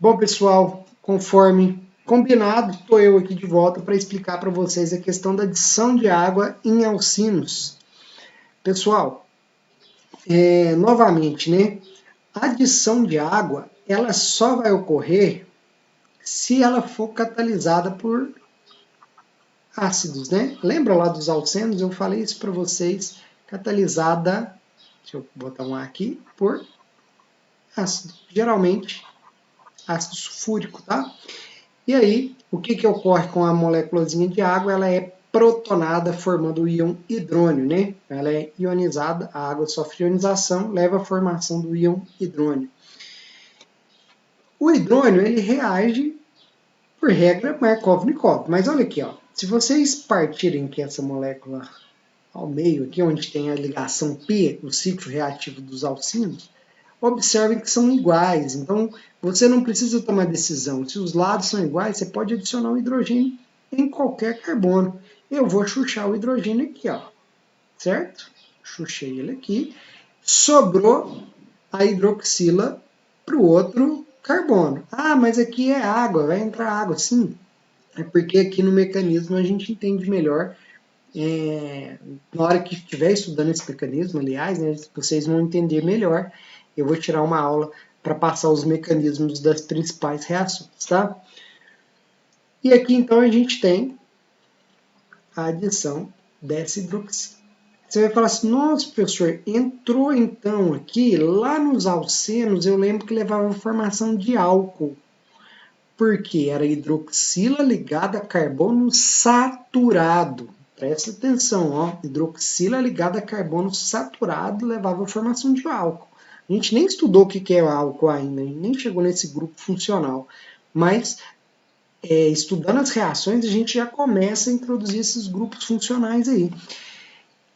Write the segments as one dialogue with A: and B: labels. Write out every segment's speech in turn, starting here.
A: Bom, pessoal, conforme combinado, estou eu aqui de volta para explicar para vocês a questão da adição de água em alcinos. Pessoal, novamente, né? A adição de água, ela só vai ocorrer se ela for catalisada por ácidos, né? Lembra lá dos alcenos? Eu falei isso para vocês, catalisada, deixa eu botar um A aqui, por ácido, geralmente ácido sulfúrico, tá? E aí, o que ocorre com a moléculazinha de água? Ela é protonada, formando o íon hidrônio, né? Ela é ionizada, a água sofre ionização, leva à formação do íon hidrônio. O hidrônio, ele reage por regra Markov-Nikov. Mas olha aqui, ó, se vocês partirem aqui essa molécula ao meio, aqui onde tem a ligação π, o ciclo reativo dos alcinos, observem que são iguais. Então, você não precisa tomar decisão. Se os lados são iguais, você pode adicionar o hidrogênio em qualquer carbono. Eu vou chuchar o hidrogênio aqui, ó, certo? Chuchei ele aqui. Sobrou a hidroxila para o outro carbono. Ah, mas aqui é água, vai entrar água. Sim, é porque aqui no mecanismo a gente entende melhor. Na hora que estiver estudando esse mecanismo, aliás, né, vocês vão entender melhor. Eu vou tirar uma aula para passar os mecanismos das principais reações, tá? E aqui então a gente tem a adição dessa hidroxila. Você vai falar assim, nossa, professor, entrou então aqui, lá nos alcenos, eu lembro que levava a formação de álcool. Porque era hidroxila ligada a carbono saturado. Presta atenção, ó, hidroxila ligada a carbono saturado levava à formação de álcool. A gente nem estudou o que é álcool ainda, a gente nem chegou nesse grupo funcional. Mas, estudando as reações, a gente já começa a introduzir esses grupos funcionais aí.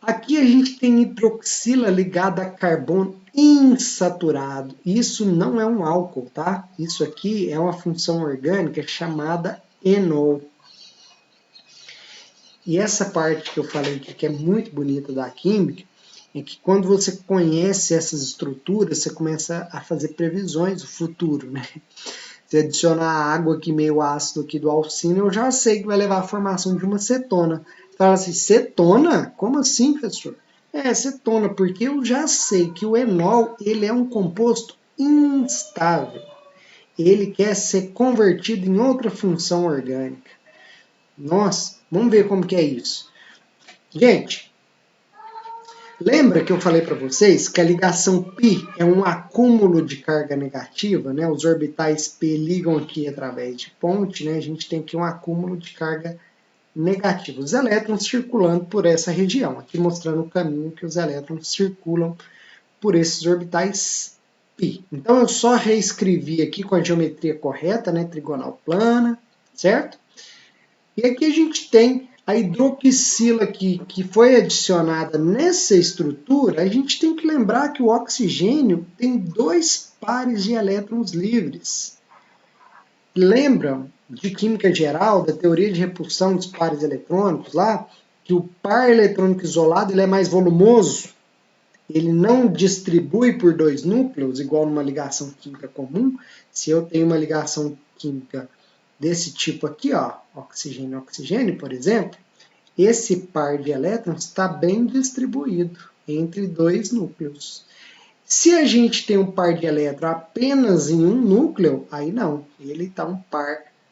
A: Aqui a gente tem hidroxila ligada a carbono insaturado. Isso não é um álcool, tá? Isso aqui é uma função orgânica chamada enol. E essa parte que eu falei que é muito bonita da química, é que quando você conhece essas estruturas, você começa a fazer previsões do futuro, né? Se adicionar a água aqui meio ácido aqui do alcino, eu já sei que vai levar à formação de uma cetona. Você fala assim, cetona? Como assim, professor? Cetona, porque eu já sei que o enol ele é um composto instável. Ele quer ser convertido em outra função orgânica. Nossa, vamos ver como que é isso. Gente, lembra que eu falei para vocês que a ligação π é um acúmulo de carga negativa, né? Os orbitais π ligam aqui através de ponte, né? A gente tem aqui um acúmulo de carga negativa. Os elétrons circulando por essa região, aqui mostrando o caminho que os elétrons circulam por esses orbitais π. Então eu só reescrevi aqui com a geometria correta, né? Trigonal plana, certo? E aqui a gente tem a hidroxila que foi adicionada nessa estrutura. A gente tem que lembrar que o oxigênio tem 2 pares de elétrons livres. Lembram de química geral, da teoria de repulsão dos pares eletrônicos lá, que o par eletrônico isolado ele é mais volumoso, ele não distribui por 2 núcleos, igual numa ligação química comum. Se eu tenho uma ligação química desse tipo aqui, ó, oxigênio-oxigênio, por exemplo, esse par de elétrons está bem distribuído entre 2 núcleos. Se a gente tem um par de elétrons apenas em um núcleo, aí não, ele está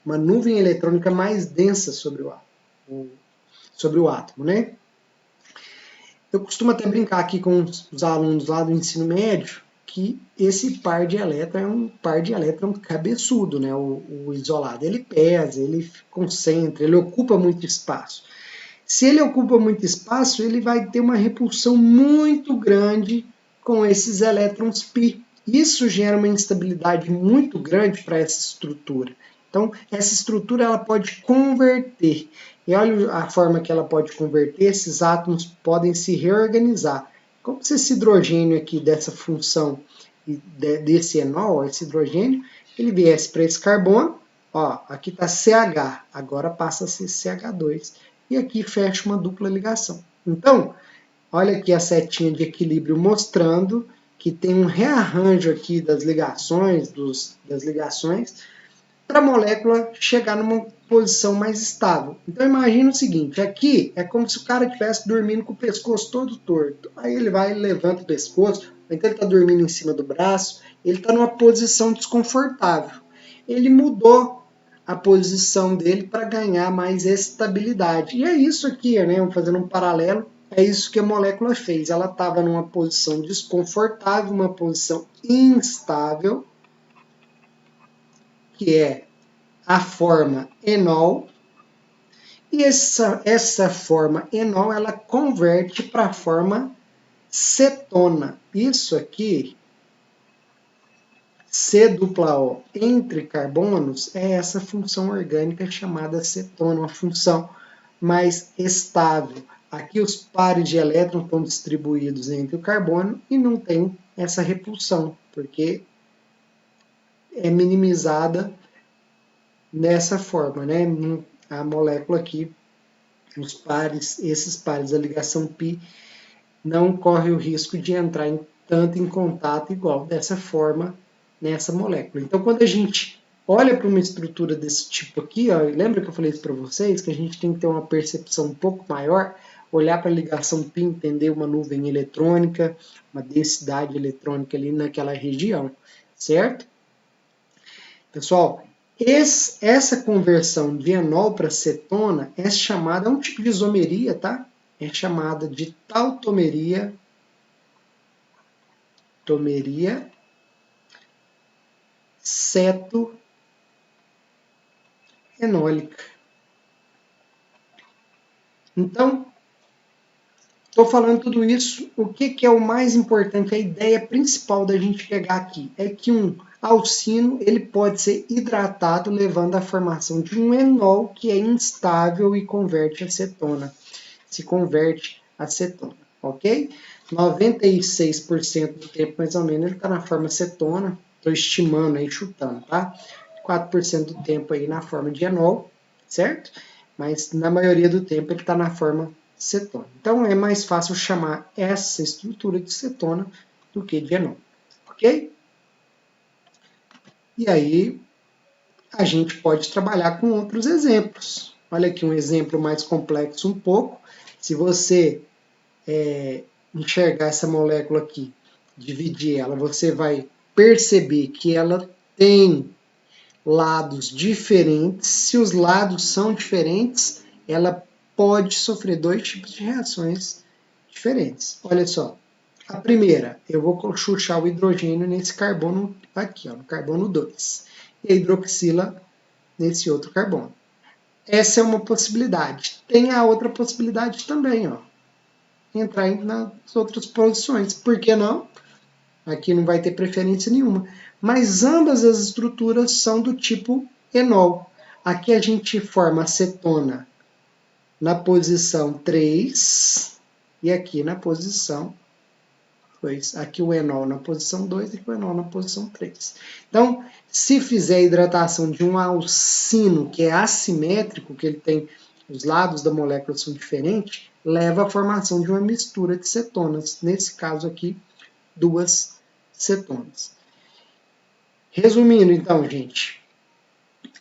A: uma nuvem eletrônica mais densa sobre o átomo, né? Eu costumo até brincar aqui com os alunos lá do ensino médio que esse par de elétrons é um par de elétrons cabeçudo, né? O isolado. Ele pesa, ele concentra, ele ocupa muito espaço. Se ele ocupa muito espaço, ele vai ter uma repulsão muito grande com esses elétrons π. Isso gera uma instabilidade muito grande para essa estrutura. Então, essa estrutura ela pode converter. E olha a forma que ela pode converter, esses átomos podem se reorganizar. Como se esse hidrogênio aqui, dessa função, desse enol, esse hidrogênio, ele viesse para esse carbono, ó, aqui está CH, agora passa a ser CH2, e aqui fecha uma dupla ligação. Então, olha aqui a setinha de equilíbrio mostrando que tem um rearranjo aqui das ligações, para a molécula chegar numa posição mais estável. Então imagina o seguinte, aqui é como se o cara estivesse dormindo com o pescoço todo torto. Aí ele vai e levanta o pescoço, então ele está dormindo em cima do braço, ele está numa posição desconfortável. Ele mudou a posição dele para ganhar mais estabilidade. E é isso aqui, né? Fazendo um paralelo, é isso que a molécula fez. Ela estava numa posição desconfortável, uma posição instável, que é a forma enol, e essa forma enol ela converte para a forma cetona. Isso aqui, C-O entre carbonos, é essa função orgânica chamada cetona, uma função mais estável. Aqui os pares de elétrons estão distribuídos entre o carbono e não tem essa repulsão, porque é minimizada nessa forma, né? A molécula aqui, os pares, esses pares da ligação π, não corre o risco de entrar tanto em contato igual dessa forma nessa molécula. Então, quando a gente olha para uma estrutura desse tipo aqui, ó, lembra que eu falei isso para vocês, que a gente tem que ter uma percepção um pouco maior, olhar para a ligação π, entender uma nuvem eletrônica, uma densidade eletrônica ali naquela região, certo? Pessoal, essa conversão de enol para cetona é chamada, é um tipo de isomeria, tá? É chamada de tautomeria, cetoenólica. Então, estou falando tudo isso, o que é o mais importante, a ideia principal da gente pegar aqui é que um alcino ele pode ser hidratado, levando à formação de um enol que é instável e converte a cetona. Se converte a cetona, ok? 96% do tempo, mais ou menos, ele está na forma cetona. Estou estimando aí, chutando, tá? 4% do tempo aí na forma de enol, certo? Mas na maioria do tempo ele está na forma cetona. Então é mais fácil chamar essa estrutura de cetona do que de enol, ok? E aí a gente pode trabalhar com outros exemplos. Olha aqui um exemplo mais complexo um pouco. Se você enxergar essa molécula aqui, dividir ela, você vai perceber que ela tem lados diferentes. Se os lados são diferentes, ela pode sofrer dois tipos de reações diferentes. Olha só, a primeira, eu vou chuchar o hidrogênio nesse carbono aqui, ó, no carbono 2, e a hidroxila nesse outro carbono. Essa é uma possibilidade. Tem a outra possibilidade também, ó, entrar nas outras posições. Por que não? Aqui não vai ter preferência nenhuma. Mas ambas as estruturas são do tipo enol. Aqui a gente forma a cetona na posição 3 e aqui na posição 2. Aqui o enol na posição 2 e aqui o enol na posição 3. Então, se fizer a hidratação de um alcino que é assimétrico, que ele tem os lados da molécula são diferentes, leva à formação de uma mistura de cetonas. Nesse caso aqui, duas cetonas. Resumindo, então, gente,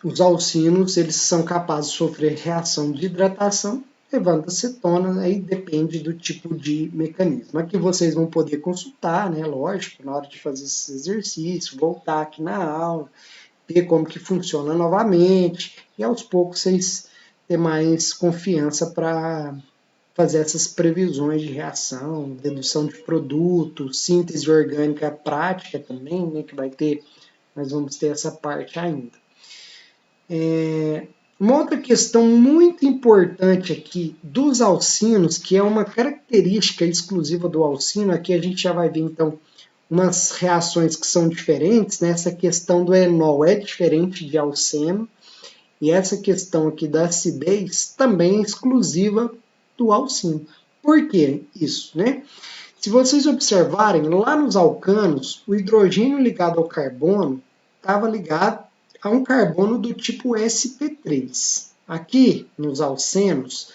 A: os alcinos eles são capazes de sofrer reação de hidratação, levando a cetona, aí depende do tipo de mecanismo. Aqui vocês vão poder consultar, né, lógico, na hora de fazer esse exercício, voltar aqui na aula, ver como que funciona novamente, e aos poucos vocês ter mais confiança para fazer essas previsões de reação, dedução de produto, síntese orgânica prática também, né, que vai ter, nós vamos ter essa parte ainda. Uma outra questão muito importante aqui dos alcinos, que é uma característica exclusiva do alcino, aqui a gente já vai ver então umas reações que são diferentes, né? Essa questão do enol é diferente de alceno, e essa questão aqui da acidez também é exclusiva do alcino. Por que isso, né? Se vocês observarem, lá nos alcanos, o hidrogênio ligado ao carbono estava ligado a um carbono do tipo sp3. Aqui, nos alcenos,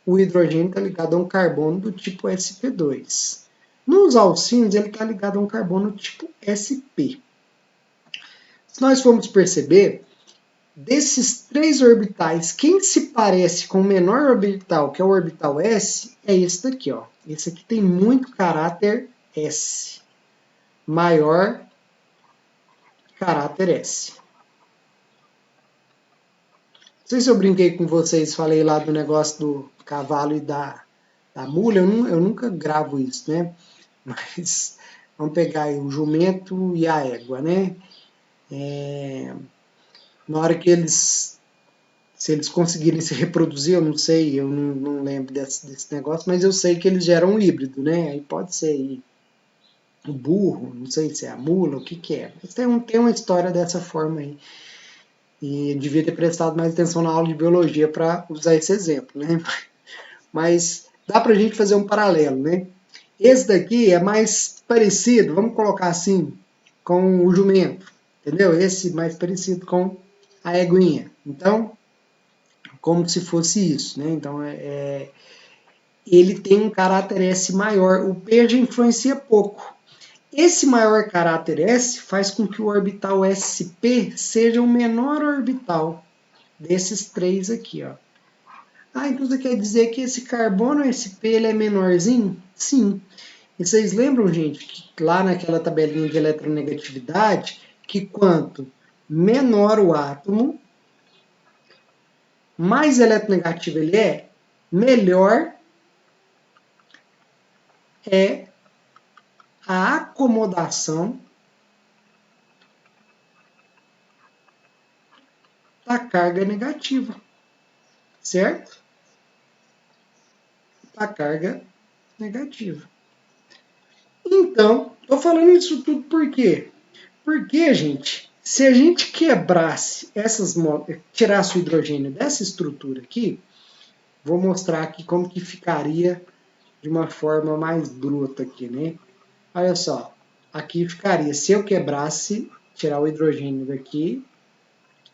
A: o hidrogênio está ligado a um carbono do tipo sp2. Nos alcínios, ele está ligado a um carbono tipo sp. Se nós formos perceber, desses 3 orbitais, quem se parece com o menor orbital, que é o orbital S, é esse daqui, ó. Esse aqui tem muito caráter S. Maior caráter S. Não sei se eu brinquei com vocês, falei lá do negócio do cavalo e da mula, eu nunca gravo isso, né? Mas vamos pegar aí o jumento e a égua, né? Na hora que se eles conseguirem se reproduzir, eu não sei, eu não lembro desse negócio, mas eu sei que eles geram um híbrido, né? Aí pode ser aí o burro, não sei se é a mula, o que que é. Mas tem uma história dessa forma aí. E eu devia ter prestado mais atenção na aula de biologia para usar esse exemplo, né? Mas dá para a gente fazer um paralelo, né? Esse daqui é mais parecido, vamos colocar assim, com o jumento, entendeu? Esse mais parecido com a eguinha. Então, como se fosse isso, né? Então, ele tem um caráter S maior. O P já influencia pouco. Esse maior caráter S faz com que o orbital sp seja o menor orbital desses 3 aqui, ó. Ah, então você quer dizer que esse carbono sp ele é menorzinho? Sim. E vocês lembram, gente, que lá naquela tabelinha de eletronegatividade, que quanto menor o átomo, mais eletronegativo ele é, melhor é a acomodação da carga negativa, certo? Da carga negativa. Então, estou falando isso tudo por quê? Porque, gente, se a gente quebrasse tirasse o hidrogênio dessa estrutura aqui, vou mostrar aqui como que ficaria de uma forma mais bruta aqui, né? Olha só, aqui ficaria, se eu quebrasse, tirar o hidrogênio daqui,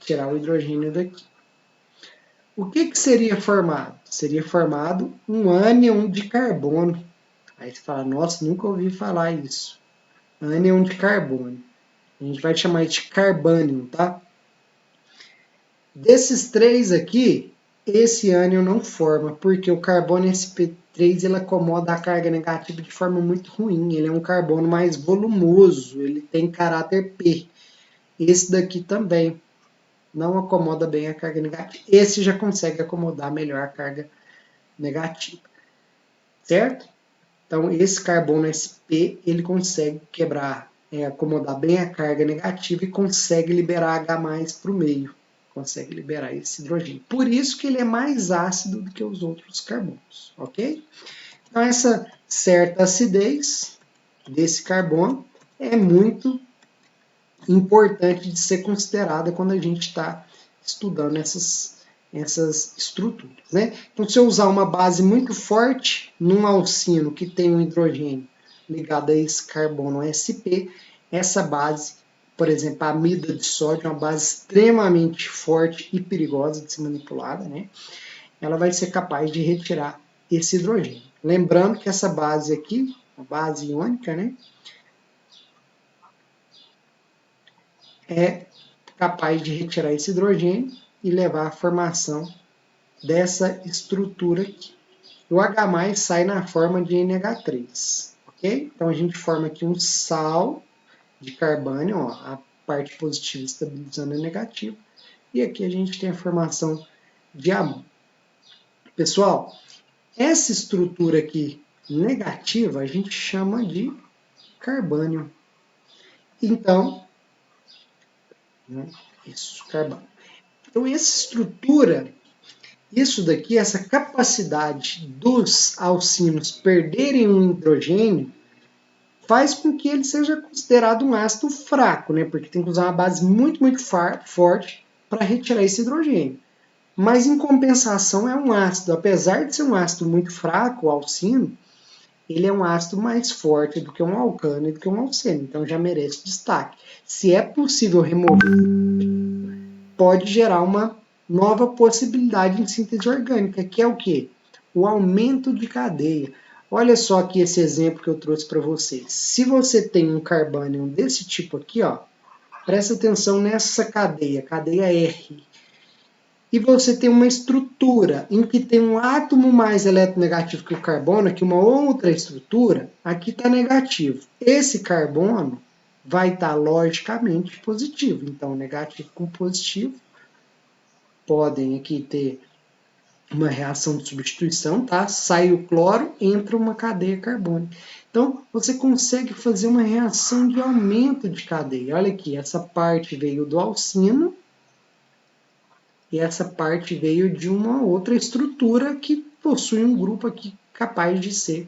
A: tirar o hidrogênio daqui. O que que seria formado? Seria formado um ânion de carbono. Aí você fala, nossa, nunca ouvi falar isso. Ânion de carbono. A gente vai chamar de carbânion, tá? Desses 3 aqui, esse ânion não forma, porque o carbono sp3 ele acomoda a carga negativa de forma muito ruim. Ele é um carbono mais volumoso, ele tem caráter P. Esse daqui também não acomoda bem a carga negativa. Esse já consegue acomodar melhor a carga negativa, certo? Então, esse carbono sp, ele consegue quebrar, acomodar bem a carga negativa e consegue liberar H+ para o meio. Consegue liberar esse hidrogênio. Por isso que ele é mais ácido do que os outros carbonos, ok? Então, essa certa acidez desse carbono é muito importante de ser considerada quando a gente está estudando essas estruturas, né? Então, se eu usar uma base muito forte num alcino que tem um hidrogênio ligado a esse carbono sp, essa base, por exemplo, a amida de sódio, é uma base extremamente forte e perigosa de ser manipulada, né? Ela vai ser capaz de retirar esse hidrogênio. Lembrando que essa base aqui, a base iônica, né, é capaz de retirar esse hidrogênio e levar à formação dessa estrutura aqui. O H+ sai na forma de NH3, ok? Então a gente forma aqui um sal de carbônio, ó, a parte positiva estabilizando a negativa, e aqui a gente tem a formação de amônio. Pessoal, essa estrutura aqui negativa a gente chama de carbônio. Então, isso, carbono. Então essa estrutura, isso daqui, essa capacidade dos alcinos perderem um hidrogênio, faz com que ele seja considerado um ácido fraco, né? Porque tem que usar uma base muito, muito forte para retirar esse hidrogênio. Mas, em compensação, é um ácido. Apesar de ser um ácido muito fraco, o alcino, ele é um ácido mais forte do que um alcano e do que um alceno. Então, já merece destaque. Se é possível remover, pode gerar uma nova possibilidade em síntese orgânica, que é o quê? O aumento de cadeia. Olha só aqui esse exemplo que eu trouxe para vocês. Se você tem um carbônio desse tipo aqui, ó, presta atenção nessa cadeia, cadeia R. E você tem uma estrutura em que tem um átomo mais eletronegativo que o carbono, aqui uma outra estrutura, aqui está negativo. Esse carbono vai estar logicamente positivo. Então, negativo com positivo podem aqui ter uma reação de substituição, tá? Sai o cloro, entra uma cadeia carbônica. Então, você consegue fazer uma reação de aumento de cadeia. Olha aqui, essa parte veio do alcino e essa parte veio de uma outra estrutura que possui um grupo aqui capaz de ser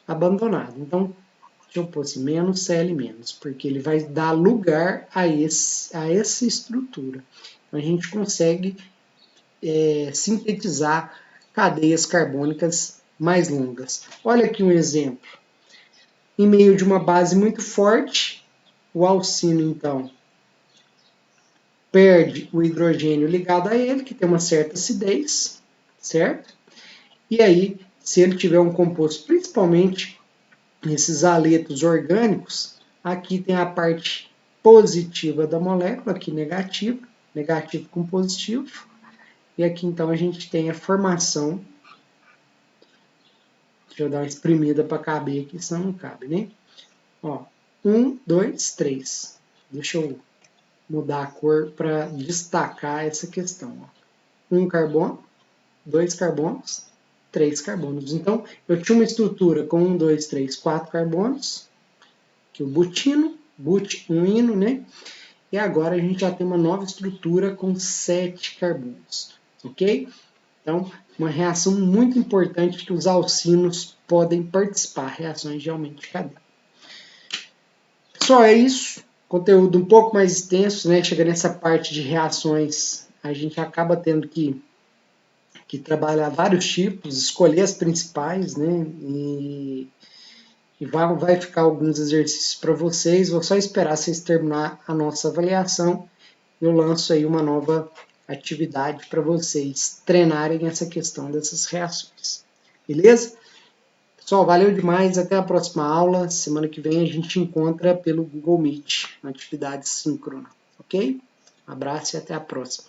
A: abandonado. Então, deixa eu pôr assim, menos Cl-, porque ele vai dar lugar a essa estrutura. Então, a gente consegue sintetizar cadeias carbônicas mais longas. Olha aqui um exemplo. Em meio de uma base muito forte, o alcino, então, perde o hidrogênio ligado a ele, que tem uma certa acidez, certo? E aí, se ele tiver um composto, principalmente esses haletos orgânicos, aqui tem a parte positiva da molécula, aqui negativo, negativo com positivo, e aqui então a gente tem a formação. Deixa eu dar uma espremida para caber aqui, senão não cabe, né? Ó, 1, 2, 3. Deixa eu mudar a cor para destacar essa questão. Ó. 1 carbono, 2 carbonos, 3 carbonos. Então, eu tinha uma estrutura com 1, 2, 3, 4 carbonos, que é o butino, but-1-ino, né? E agora a gente já tem uma nova estrutura com 7 carbonos, ok? Então, uma reação muito importante que os alcinos podem participar, reações de aumento de cadeia. Pessoal, é isso. Conteúdo um pouco mais extenso, né? Chega nessa parte de reações, a gente acaba tendo que trabalhar vários tipos, escolher as principais, né? E vai ficar alguns exercícios para vocês. Vou só esperar vocês terminar a nossa avaliação. Eu lanço aí uma nova atividade para vocês treinarem essa questão dessas reações. Beleza? Pessoal, valeu demais. Até a próxima aula. Semana que vem a gente encontra pelo Google Meet, uma atividade síncrona. Ok? Um abraço e até a próxima.